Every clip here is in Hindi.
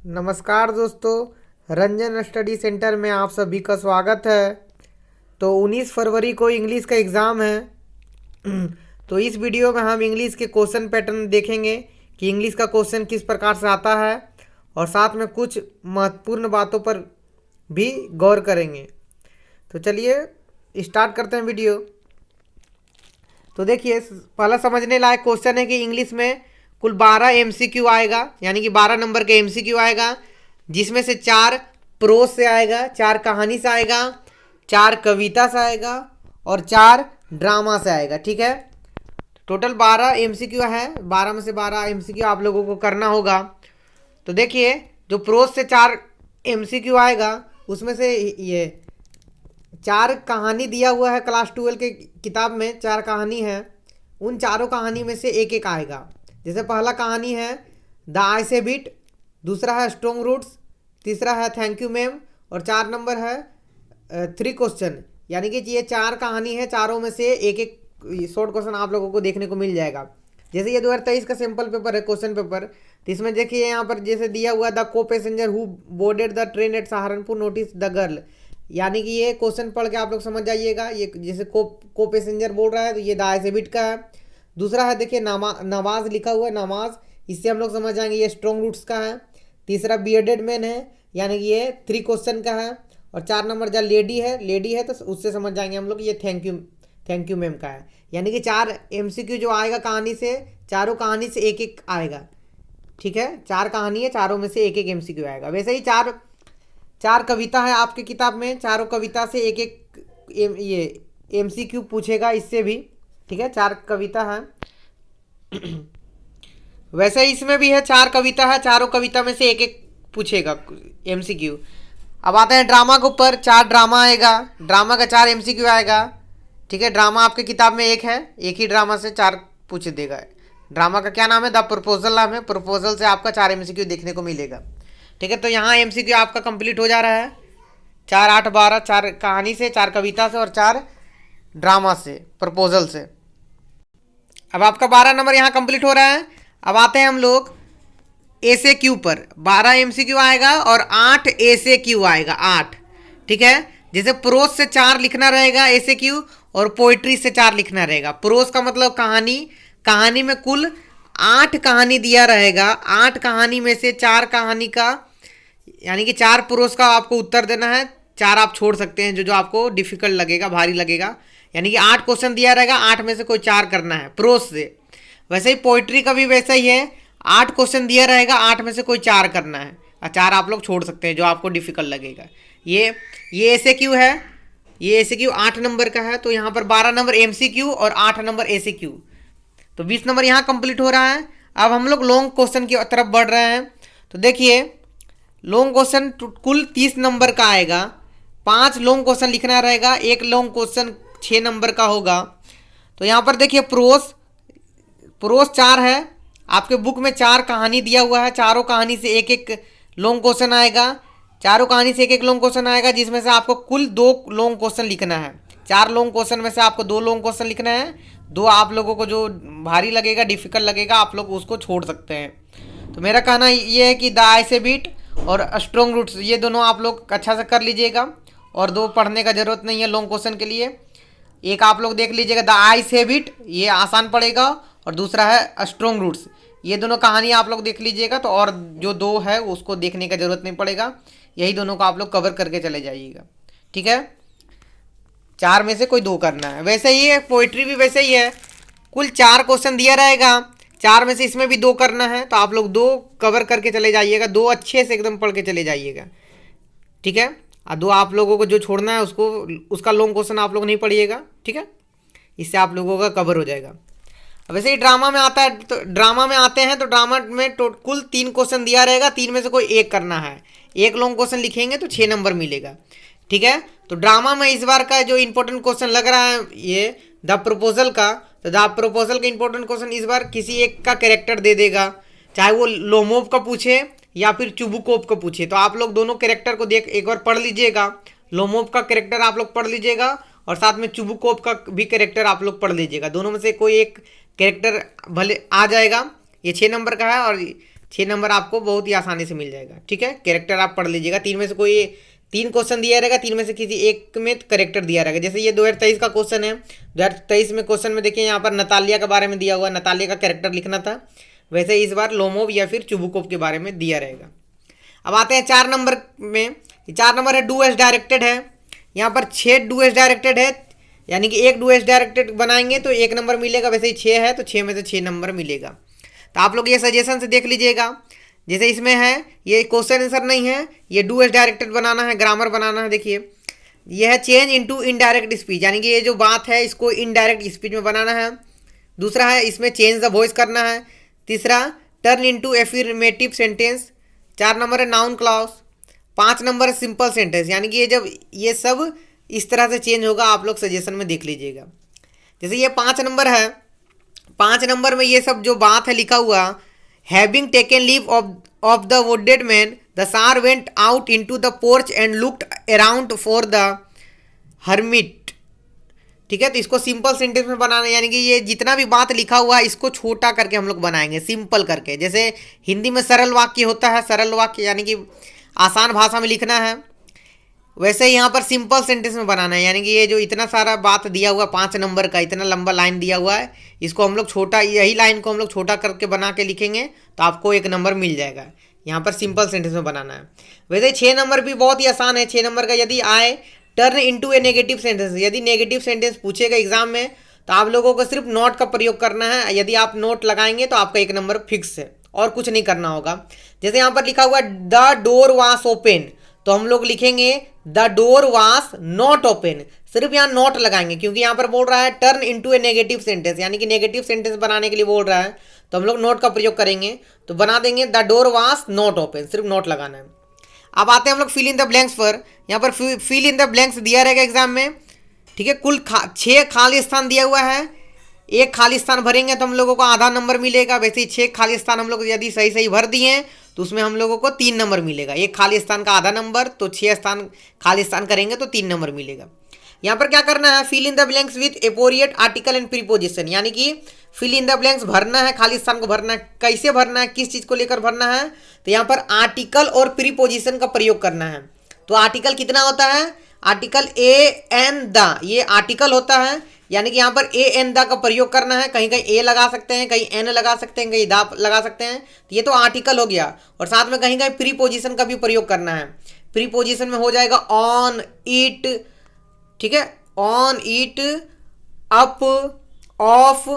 नमस्कार दोस्तों, रंजन स्टडी सेंटर में आप सभी का स्वागत है। तो 19 फरवरी को इंग्लिश का एग्ज़ाम है। तो इस वीडियो में हम इंग्लिश के क्वेश्चन पैटर्न देखेंगे कि इंग्लिश का क्वेश्चन किस प्रकार से आता है और साथ में कुछ महत्वपूर्ण बातों पर भी गौर करेंगे। तो चलिए स्टार्ट करते हैं वीडियो। तो देखिए, पहला समझने लायक क्वेश्चन है कि इंग्लिश में कुल 12 एमसीक्यू आएगा, यानी कि 12 नंबर के एमसीक्यू आएगा, जिसमें से 4 प्रोज से आएगा, 4 कहानी से आएगा, 4 कविता से आएगा और 4 ड्रामा से आएगा। ठीक है, टोटल 12 एमसीक्यू है। 12 में से 12 एमसीक्यू आप लोगों को करना होगा। तो देखिए, जो प्रोज से 4 एमसीक्यू आएगा उसमें से ये 4 कहानी दिया हुआ है क्लास 12 के किताब में, 4 कहानी है। उन चारों कहानी में से एक एक आएगा। जैसे पहला कहानी है द आई से बिट, दूसरा है स्ट्रॉन्ग रूट्स, तीसरा है थैंक यू मैम और 4 नंबर है 3 क्वेश्चन। यानी कि ये 4 कहानी है, चारों में से एक एक शॉर्ट क्वेश्चन आप लोगों को देखने को मिल जाएगा। जैसे ये 2023 का सैंपल पेपर है, क्वेश्चन पेपर, तो इसमें देखिए यहाँ पर जैसे दिया हुआ द को passenger who boarded the train eight Saharanpur notice the girl. यानी कि ये क्वेश्चन पढ़ के आप लोग समझ जाइएगा, ये जैसे को पैसेंजर बोल रहा है तो ये द आई से बिट का है। दूसरा है देखिए नमाज लिखा हुआ है, नमाज, इससे हम लोग समझ जाएंगे ये स्ट्रॉन्ग रूट्स का है। तीसरा बियर्डेड मैन है, यानी कि ये 3 क्वेश्चन का है। और 4 नंबर जहाँ लेडी है तो उससे समझ जाएंगे हम लोग ये थैंक यू मैम का है। यानी कि 4 एमसीक्यू जो आएगा कहानी से, चारों कहानी से एक एक आएगा। ठीक है, 4 कहानी है, चारों में से एक एक एमसीक्यू आएगा। वैसे ही 4 कविता है आपकी किताब में, चारों कविता से एक एक ये एमसीक्यू पूछेगा इससे भी। ठीक है, 4 कविता है। वैसे ही इसमें भी है 4 कविता है, चारों कविता में से एक एक पूछेगा एमसीक्यू। अब आते हैं ड्रामा के ऊपर। 4 ड्रामा आएगा, ड्रामा का 4 एमसीक्यू आएगा। ठीक है, ड्रामा आपके किताब में एक है, एक ही ड्रामा से 4 पूछ देगा। ड्रामा का क्या नाम है? द प्रपोजल नाम है। प्रपोजल से आपका 4 एमसीक्यू देखने को मिलेगा। ठीक है, तो यहाँ एमसीक्यू आपका कंप्लीट हो जा रहा है। 4, 8, 12, 4 कहानी से, 4 कविता से और 4 ड्रामा से, प्रपोजल से। अब आपका 12 नंबर यहाँ कंप्लीट हो रहा है। अब आते हैं हम लोग ए से क्यू पर। 12 एमसीक्यू आएगा और 8 ए से क्यू आएगा, 8। ठीक है, जैसे प्रोज से 4 लिखना रहेगा ए से क्यू और पोइट्री से 4 लिखना रहेगा। प्रोज का मतलब कहानी में कुल 8 कहानी दिया रहेगा। 8 कहानी में से 4 कहानी का, यानी कि 4 प्रोज का आपको उत्तर देना है। 4 आप छोड़ सकते हैं जो आपको डिफिकल्ट लगेगा, भारी लगेगा। यानी कि 8 क्वेश्चन दिया रहेगा, 8 में से कोई 4 करना है प्रोज से। वैसे ही पोइट्री का भी वैसा ही है, 8 क्वेश्चन दिया रहेगा, 8 में से कोई 4 करना है और 4 आप लोग छोड़ सकते हैं जो आपको डिफिकल्ट लगेगा। ये ऐसे क्यू है, ये ऐसे क्यू 8 नंबर का है। तो यहाँ पर 12 नंबर एमसीक्यू और 8 नंबर ऐसे क्यू, तो 20 नंबर यहाँ कंप्लीट हो रहा है। अब हम लोग लॉन्ग क्वेश्चन की तरफ बढ़ रहे हैं। तो देखिए, लॉन्ग क्वेश्चन कुल 30 नंबर का आएगा। 5 लॉन्ग क्वेश्चन लिखना रहेगा, एक लॉन्ग क्वेश्चन 6 नंबर का होगा। तो यहाँ पर देखिए प्रोस 4 है। आपके बुक में 4 कहानी दिया हुआ है, चारों कहानी से एक एक लॉन्ग क्वेश्चन आएगा। चारों कहानी से एक एक लॉन्ग क्वेश्चन आएगा, जिसमें से आपको कुल 2 लॉन्ग क्वेश्चन लिखना है। 4 लॉन्ग क्वेश्चन में से आपको 2 लॉन्ग क्वेश्चन लिखना है। 2 आप लोगों को जो भारी लगेगा, डिफिकल्ट लगेगा, आप लोग उसको छोड़ सकते हैं। तो मेरा कहना ये है कि द आई से बीट और स्ट्रॉन्ग रूट्स, ये दोनों आप लोग अच्छा से कर लीजिएगा और 2 पढ़ने का जरूरत नहीं है लॉन्ग क्वेश्चन के लिए। एक आप लोग देख लीजिएगा द आई से बिट, ये आसान पड़ेगा, और दूसरा है स्ट्रॉन्ग रूट्स। ये दोनों कहानी आप लोग देख लीजिएगा, तो और जो 2 है उसको देखने का जरूरत नहीं पड़ेगा। यही दोनों को आप लोग कवर करके चले जाइएगा। ठीक है, 4 में से कोई 2 करना है। वैसे ही है पोइट्री भी वैसे ही है, कुल 4 क्वेश्चन दिया रहेगा, 4 में से इसमें भी 2 करना है। तो आप लोग 2 कवर करके चले जाइएगा, 2 अच्छे से एकदम पढ़ के चले जाइएगा। ठीक है, 2 आप लोगों को जो छोड़ना है उसका लॉन्ग क्वेश्चन आप लोग नहीं पढ़िएगा। ठीक है, इससे आप लोगों का कवर हो जाएगा। अब वैसे ही ड्रामा में आता है, तो ड्रामा में आते हैं। तो ड्रामा में कुल 3 क्वेश्चन दिया रहेगा, 3 में से कोई एक करना है। एक लॉन्ग क्वेश्चन लिखेंगे तो 6 नंबर मिलेगा। ठीक है, तो ड्रामा में इस बार का जो इंपॉर्टेंट क्वेश्चन लग रहा है ये द प्रपोजल का, तो द प्रपोजल का इंपॉर्टेंट क्वेश्चन इस बार किसी एक का कैरेक्टर दे देगा, चाहे वो लोमोव का पूछे या फिर चुबुकोव का पूछे। तो आप लोग दोनों कैरेक्टर को एक बार पढ़ लीजिएगा। लोमोव का कैरेक्टर आप लोग पढ़ लीजिएगा और साथ में चुबुकोव का भी कैरेक्टर आप लोग पढ़ लीजिएगा। दोनों में से कोई एक कैरेक्टर भले आ जाएगा। ये 6 नंबर का है और 6 नंबर आपको बहुत ही आसानी से मिल जाएगा। ठीक है, कैरेक्टर आप पढ़ लीजिएगा। 3 में से कोई 3 क्वेश्चन दिया रहेगा, 3 में से किसी एक में कैरेक्टर दिया रहेगा। जैसे ये 2023 का क्वेश्चन है, 2023 में क्वेश्चन में देखिए यहाँ पर नतालिया के बारे में दिया हुआ, नतालिया का कैरेक्टर लिखना था। वैसे इस बार लोमोव या फिर चुबुकोव के बारे में दिया रहेगा। अब आते हैं 4 नंबर में। 4 नंबर है डू एज डायरेक्टेड है। यहाँ पर 6 डू एज डायरेक्टेड है, यानी कि एक डू एज डायरेक्टेड बनाएंगे तो 1 नंबर मिलेगा। वैसे ही 6 है तो 6 में से 6 नंबर मिलेगा। तो आप लोग ये सजेशन से देख लीजिएगा। जैसे इसमें है, ये क्वेश्चन आंसर नहीं है, ये डू एज डायरेक्टेड बनाना है, ग्रामर बनाना है। देखिए ये है चेंज इनटू इनडायरेक्ट स्पीच, यानी कि ये जो बात है इसको इनडायरेक्ट स्पीच में बनाना है। दूसरा है इसमें चेंज द वॉइस करना है। तीसरा turn into affirmative sentence. 4 number है नाउन क्लॉज। 5 नंबर है सिंपल सेंटेंस, यानी कि ये जब ये सब इस तरह से चेंज होगा, आप लोग सजेशन में देख लीजिएगा। जैसे ये 5 नंबर है, 5 नंबर में ये सब जो बात है लिखा हुआ, having taken leave of the wounded man the tsar went out into the porch and looked around for the hermit. ठीक है, तो इसको सिंपल सेंटेंस में बनाना, यानी कि ये जितना भी बात लिखा हुआ है इसको छोटा करके हम लोग बनाएंगे, सिंपल करके। जैसे हिंदी में सरल वाक्य होता है, सरल वाक्य यानी कि आसान भाषा में लिखना है, वैसे ही यहाँ पर सिंपल सेंटेंस में बनाना है। यानी कि ये जो इतना सारा बात दिया हुआ 5 नंबर का, इतना लंबा लाइन दिया हुआ है, इसको हम लोग छोटा, यही लाइन को हम लोग छोटा करके बना के लिखेंगे तो आपको 1 नंबर मिल जाएगा। यहाँ पर सिंपल सेंटेंस में बनाना है। वैसे 6 नंबर भी बहुत ही आसान है। 6 नंबर का यदि आए टर्न इनटू ए नेगेटिव सेंटेंस, यदि नेगेटिव सेंटेंस पूछेगा एग्जाम में तो आप लोगों को सिर्फ नोट का प्रयोग करना है। यदि आप नोट लगाएंगे तो आपका 1 नंबर फिक्स है और कुछ नहीं करना होगा। जैसे यहाँ पर लिखा हुआ द डोर वाज ओपन, तो हम लोग लिखेंगे the door was not open, सिर्फ यहाँ नॉट लगाएंगे क्योंकि यहाँ पर बोल रहा है टर्न इनटू ए नेगेटिव सेंटेंस, यानी कि नेगेटिव सेंटेंस बनाने के लिए बोल रहा है, तो हम लोग नॉट का प्रयोग करेंगे। तो बना देंगे the door was not open, सिर्फ नॉट लगाना है। अब आते हैं हम लोग फिल इन द ब्लैंक्स पर। यहाँ पर फिल इन द ब्लैंक्स दिया रहेगा एग्जाम में। ठीक है, कुल 6 खाली स्थान दिया हुआ है, 1 खाली स्थान भरेंगे तो हम लोगों को आधा नंबर मिलेगा। वैसे ही 6 खाली स्थान हम लोग यदि सही सही भर दिए तो उसमें हम लोगों को 3 नंबर मिलेगा। 1 खाली स्थान का आधा नंबर, तो 6 स्थान खाली स्थान करेंगे तो 3 नंबर मिलेगा। यहाँ पर क्या करना है, fill in the blanks with appropriate article and preposition, यानी कि फिल इन द ब्लैंक्स भरना है, खाली स्थान को भरना है। कैसे भरना है, किस चीज़ को लेकर भरना है, तो यहाँ पर आर्टिकल और प्रीपोजिशन का प्रयोग करना है। तो आर्टिकल कितना होता है, आर्टिकल ए एन द, ये आर्टिकल होता है, यानी कि यहाँ पर ए एन द का प्रयोग करना है। कहीं कहीं ए लगा सकते हैं, कहीं एन लगा सकते हैं, कहीं दा लगा सकते हैं, तो ये तो आर्टिकल हो गया। और साथ में कहीं कहीं प्रीपोजिशन का भी प्रयोग करना है। प्रीपोजिशन में हो जाएगा ऑन, इट, ठीक है, ऑन, इट, अप, ऑफ,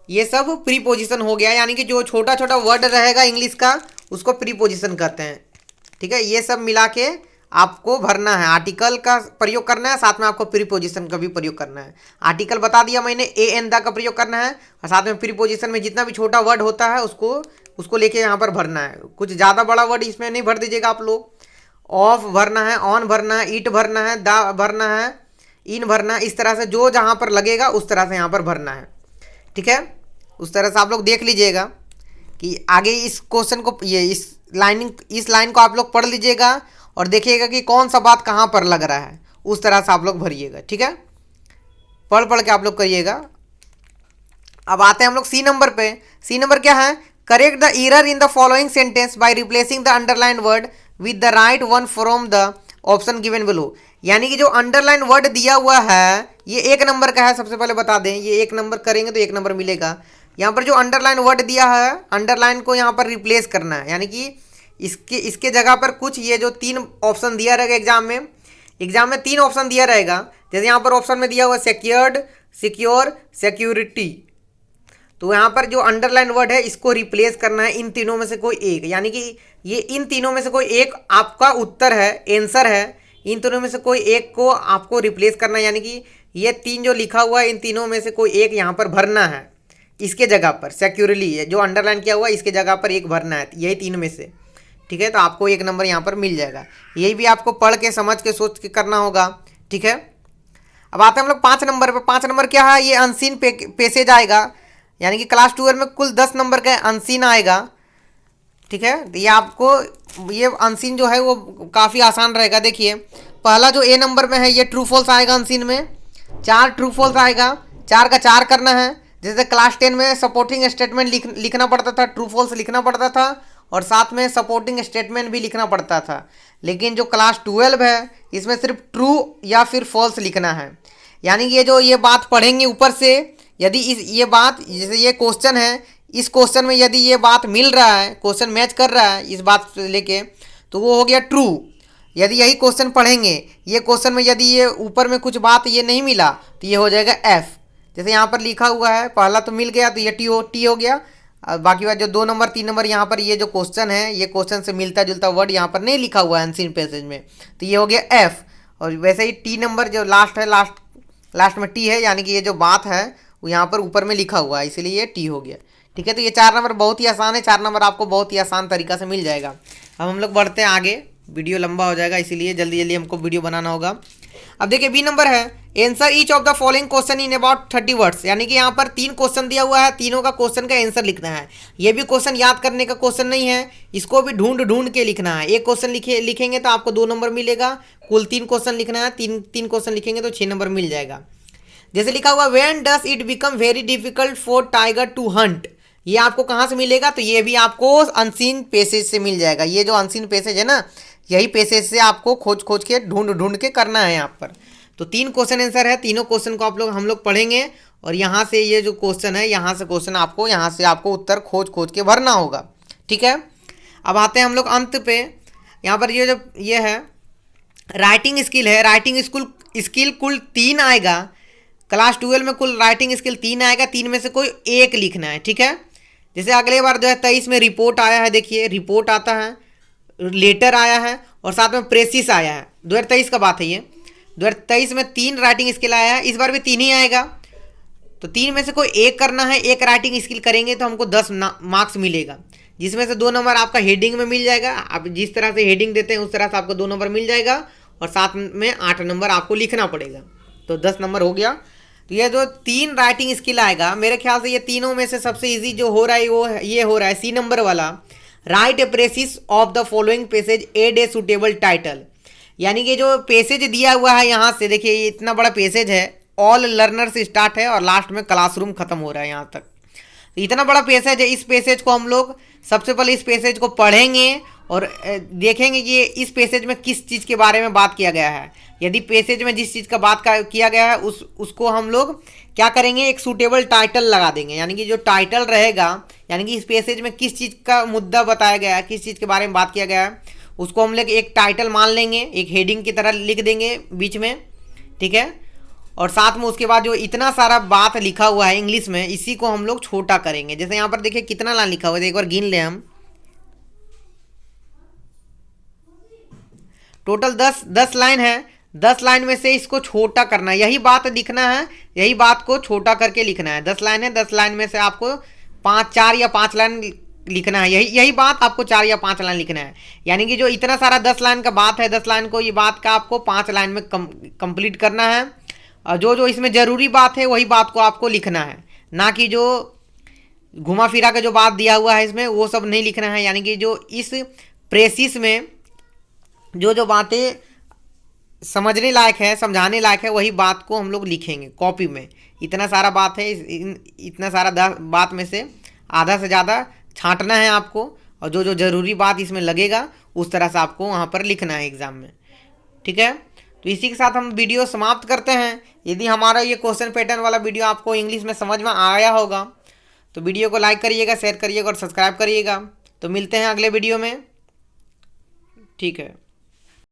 ये सब प्रीपोजिशन हो गया। यानी कि जो छोटा छोटा वर्ड रहेगा इंग्लिश का उसको प्रीपोजिशन कहते हैं। ठीक है, ये सब मिला के आपको भरना है। आर्टिकल का प्रयोग करना है, साथ में आपको प्रीपोजिशन का भी प्रयोग करना है। आर्टिकल बता दिया मैंने, ए एन द का प्रयोग करना है, और साथ में प्रीपोजिशन में जितना भी छोटा वर्ड होता है उसको लेके यहाँ पर भरना है। कुछ ज़्यादा बड़ा वर्ड इसमें नहीं भर दीजिएगा आप लोग। ऑफ भरना है, ऑन भरना है, इट भरना है, द भरना है, इन भरना है। इस तरह से जो जहाँ पर लगेगा उस तरह से यहाँ पर भरना है। ठीक है, उस तरह से आप लोग देख लीजिएगा कि आगे इस क्वेश्चन को, ये इस लाइन को आप लोग पढ़ लीजिएगा और देखिएगा कि कौन सा बात कहाँ पर लग रहा है, उस तरह से आप लोग भरिएगा। ठीक है, पढ़ के आप लोग करिएगा। अब आते हैं हम लोग सी नंबर पे। सी नंबर क्या है, correct the error in the following sentence by replacing the underline word with the right one from the option given below. यानी कि जो अंडरलाइन वर्ड दिया हुआ है ये 1 नंबर का है। सबसे पहले बता दें, ये 1 नंबर करेंगे तो 1 नंबर मिलेगा। यहाँ पर जो अंडरलाइन वर्ड दिया है, अंडरलाइन को यहाँ पर रिप्लेस करना है, यानी कि इसके जगह पर कुछ ये जो 3 ऑप्शन दिया रहेगा एग्जाम में 3 ऑप्शन दिया रहेगा। जैसे यहाँ पर ऑप्शन में दिया हुआ सिक्योर्ड, सिक्योर, सिक्योरिटी, तो यहाँ पर जो अंडरलाइन वर्ड है इसको रिप्लेस करना है इन तीनों में से कोई एक, यानी कि ये इन तीनों में से कोई एक आपका उत्तर है, आंसर है। इन तीनों में से कोई एक को आपको रिप्लेस करना है, यानी कि ये 3 जो लिखा हुआ है इन तीनों में से कोई एक यहाँ पर भरना है। इसके जगह पर सिक्योरली जो अंडरलाइन किया हुआ है इसके जगह पर एक भरना है, यही 3 में से। ठीक है, तो आपको 1 नंबर यहाँ पर मिल जाएगा। यही भी आपको पढ़ के, समझ के, सोच के करना होगा। ठीक है, अब आते हैं हम लोग 5 नंबर पे। 5 नंबर क्या है, ये अनसीन पैसेज आएगा, यानी कि क्लास 12 में कुल 10 नंबर का अनसीन आएगा। ठीक है, तो ये आपको ये अनसीन जो है वो काफ़ी आसान रहेगा। देखिए पहला जो ए नंबर में है ये ट्रू फॉल्स आएगा अनसीन में, 4 ट्रू फॉल्स आएगा, 4 का 4 करना है। जैसे क्लास 10 में सपोर्टिंग स्टेटमेंट लिखना पड़ता था, ट्रू फॉल्स लिखना पड़ता था और साथ में सपोर्टिंग स्टेटमेंट भी लिखना पड़ता था। लेकिन जो क्लास 12 है इसमें सिर्फ ट्रू या फिर फॉल्स लिखना है। यानी कि ये बात पढ़ेंगे ऊपर से, यदि ये बात, जैसे ये क्वेश्चन है, इस क्वेश्चन में यदि ये बात मिल रहा है, क्वेश्चन मैच कर रहा है इस बात से लेके, तो वो हो गया ट्रू। यदि यही क्वेश्चन पढ़ेंगे, ये क्वेश्चन में यदि ये ऊपर में कुछ बात ये नहीं मिला तो ये हो जाएगा एफ। जैसे यहाँ पर लिखा हुआ है, पहला तो मिल गया तो ये टी हो गया। बाकी बात जो 2 नंबर 3 नंबर यहाँ पर ये जो क्वेश्चन है, ये क्वेश्चन से मिलता जुलता वर्ड यहाँ पर नहीं लिखा हुआ है अनसीन पैसेज में, तो ये हो गया एफ। और वैसे ही टी नंबर जो लास्ट है, लास्ट में टी है, यानी कि ये जो बात है वो यहाँ पर ऊपर में लिखा हुआ है, इसलिए ये टी हो गया। ठीक है, तो ये 4 नंबर बहुत ही आसान है, 4 नंबर आपको बहुत ही आसान तरीका से मिल जाएगा। अब हम लोग बढ़ते हैं आगे, वीडियो लंबा हो जाएगा इसीलिए जल्दी जल्दी हमको वीडियो बनाना होगा। अब देखिए बी नंबर है, answer each of the following question in about 30 words. यानी कि यहाँ पर 3 क्वेश्चन दिया हुआ है, तीनों का क्वेश्चन का आंसर लिखना है। ये भी क्वेश्चन याद करने का क्वेश्चन नहीं है, इसको भी ढूंढ के लिखना है। एक क्वेश्चन लिखेंगे तो आपको 2 नंबर मिलेगा, कुल 3 क्वेश्चन लिखना है, 3 क्वेश्चन लिखेंगे तो 6 नंबर मिल जाएगा। जैसे लिखा हुआ when does it become very difficult for tiger to hunt, ये आपको कहाँ से मिलेगा, तो ये भी आपको अनसीन पैसेज से मिल जाएगा। ये जो अनसीन पैसेज है ना, यही पैसेज से आपको खोज के ढूंढ के करना है यहाँ पर। तो 3 क्वेश्चन आंसर है, तीनों क्वेश्चन को हम लोग पढ़ेंगे और यहाँ से ये जो क्वेश्चन है, यहाँ से क्वेश्चन आपको यहाँ से आपको उत्तर खोज के भरना होगा। ठीक है, अब आते हैं हम लोग अंत पे। यहाँ पर ये है राइटिंग स्किल है, राइटिंग स्किल कुल 3 आएगा। क्लास 12 में कुल राइटिंग स्किल 3 आएगा, 3 में से कोई एक लिखना है। ठीक है, जैसे अगले बार 2023 में रिपोर्ट आया है, देखिए रिपोर्ट आता है, लेटर आया है और साथ में प्रेसिस आया है। 2023 का बात है ये, 2023 में 3 राइटिंग स्किल आया है, इस बार भी 3 ही आएगा। तो 3 में से कोई एक करना है, एक राइटिंग स्किल करेंगे तो हमको 10 मार्क्स मिलेगा, जिसमें से 2 नंबर आपका हेडिंग में मिल जाएगा। आप जिस तरह से हेडिंग देते हैं उस तरह से आपको 2 नंबर मिल जाएगा और साथ में 8 नंबर आपको लिखना पड़ेगा, तो 10 नंबर हो गया। तो ये जो 3 राइटिंग स्किल आएगा, मेरे ख्याल से ये तीनों में से सबसे इजी जो हो रहा है वो ये हो रहा है सी नंबर वाला, write a precis of the following passage add a suitable title. यानी कि जो पैसेज दिया हुआ है यहाँ से, देखिए ये इतना बड़ा पैसेज है, ऑल लर्नर्स स्टार्ट है और लास्ट में क्लासरूम खत्म हो रहा है यहाँ तक। तो इतना बड़ा पैसेज है, इस पैसेज को हम लोग सबसे पहले इस पैसेज को पढ़ेंगे और देखेंगे कि इस पैसेज में किस चीज़ के बारे में बात किया गया है। यदि पैसेज में जिस चीज़ का बात किया गया है उसको हम लोग क्या करेंगे, एक सूटेबल टाइटल लगा देंगे। यानी कि जो टाइटल रहेगा, यानी कि इस पैसेज में किस चीज़ का मुद्दा बताया गया है, किस चीज़ के बारे में बात किया गया है, उसको हम लोग एक टाइटल मान लेंगे, एक हेडिंग की तरह लिख देंगे बीच में। ठीक है, और साथ में उसके बाद जो इतना सारा बात लिखा हुआ है इंग्लिश में, इसी को हम लोग छोटा करेंगे। जैसे यहाँ पर देखिए कितना लाइन लिखा हुआ है, एक बार गिन लें हम। टोटल 10 लाइन है, 10 लाइन में से इसको छोटा करना है, यही बात लिखना है, यही बात को छोटा करके लिखना है। 10 लाइन है, 10 लाइन में से आपको 4 या 5 लाइन लिखना है, यही बात आपको 4 या 5 लाइन लिखना है। यानी कि जो इतना सारा 10 लाइन का बात है, 10 लाइन को ये बात का आपको 5 लाइन में कंप्लीट करना है। और जो इसमें ज़रूरी बात है वही बात को आपको लिखना है, ना कि जो घुमा फिरा का जो बात दिया हुआ है इसमें वो सब नहीं लिखना है। यानी कि जो इस प्रेसिस में जो बातें समझने लायक है, समझाने लायक है, वही बात को हम लोग लिखेंगे कॉपी में। इतना सारा बात है, इतना सारा बात में से आधा से ज़्यादा छांटना है आपको, और जो ज़रूरी बात इसमें लगेगा उस तरह से आपको वहाँ पर लिखना है एग्ज़ाम में। ठीक है, तो इसी के साथ हम वीडियो समाप्त करते हैं। यदि हमारा ये क्वेश्चन पैटर्न वाला वीडियो आपको इंग्लिश में समझ में आया होगा तो वीडियो को लाइक करिएगा, शेयर करिएगा और सब्सक्राइब करिएगा। तो मिलते हैं अगले वीडियो में। ठीक है।